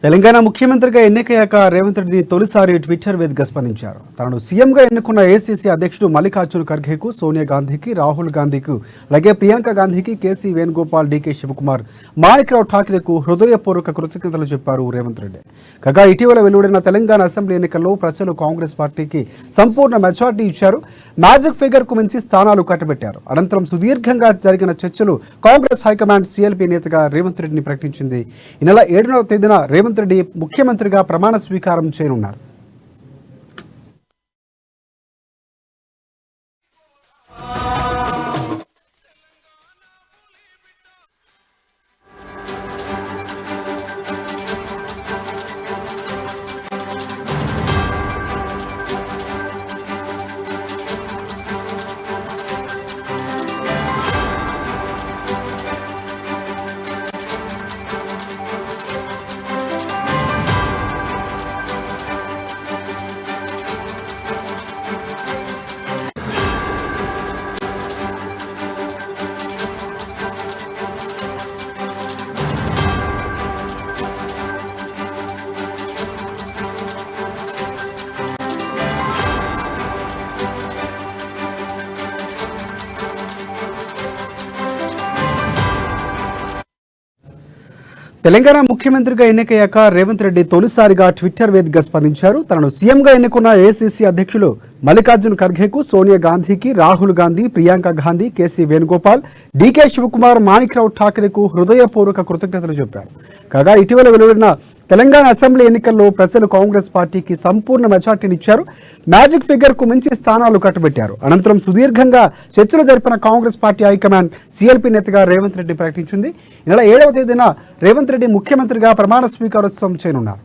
తెలంగాణ ముఖ్యమంత్రిగా ఎన్నికయ్యాక రేవంత్ రెడ్డి తొలిసారి ట్విట్టర్ వేదికగా స్పందించారు. తనను సీఎంగా ఎన్నుకున్న ఏఐసీసీ అధ్యక్షుడు మల్లికార్జున్ ఖర్గేకు, సోనియా గాంధీకి, రాహుల్ గాంధీకి, అలాగే ప్రియాంక గాంధీకి, కేసీ వేణుగోపాల్, డీకే శివకుమార్, మాణిక్రావు ఠాకరేకు హృదయపూర్వక కృతజ్ఞతలు చెప్పారు రేవంత్ రెడ్డి. కాగా ఇటీవల వెలువడిన తెలంగాణ అసెంబ్లీ ఎన్నికల్లో ప్రజలు కాంగ్రెస్ పార్టీకి సంపూర్ణ మెజార్టీ ఇచ్చారు. మ్యాజిక్ ఫిగర్ కు మించి స్థానాలు కట్టబెట్టారు. అనంతరం సుదీర్ఘంగా జరిగిన చర్చలు కాంగ్రెస్ హైకమాండ్ సీఎల్పీ నేతగా రేవంత్ రెడ్డిని ప్రకటించింది. ఈ నెల 7వ తేదీన రేవంత్ రెడ్డి ముఖ్యమంత్రిగా ప్రమాణ స్వీకారం చేయనున్నారు. తెలంగాణ ముఖ్యమంత్రిగా ఎన్నికయ్యాక రేవంత్ రెడ్డి తొలిసారిగా ట్విట్టర్ వేదికగా స్పందించారు. తనను సీఎంగా ఎన్నుకున్న ఏఐసీసీ అధ్యక్షులు మల్లికార్జున్ ఖర్గేకు, సోనియా గాంధీకి, రాహుల్ గాంధీ, ప్రియాంక గాంధీ, కేసీ వేణుగోపాల్, డీకే శివకుమార్, మాణిక్రావు ఠాకరేకు హృదయపూర్వక కృతజ్ఞతలు చెప్పారు. కాగా ఇటీవల వెలువడిన తెలంగాణ అసెంబ్లీ ఎన్నికల్లో ప్రజలు కాంగ్రెస్ పార్టీకి సంపూర్ణ మెజార్టీనిచ్చారు. మ్యాజిక్ ఫిగర్ కు మించి స్థానాలు కట్టబెట్టారు. అనంతరం సుదీర్ఘంగా చర్చలు జరిపిన కాంగ్రెస్ పార్టీ హైకమాండ్ సీఎల్పీ నేతగా రేవంత్ రెడ్డి ప్రకటించింది. ఈ నెల 7వ తేదీన రేవంత్ రెడ్డి ముఖ్యమంత్రిగా ప్రమాణ స్వీకారోత్సవం చేయనున్నారు.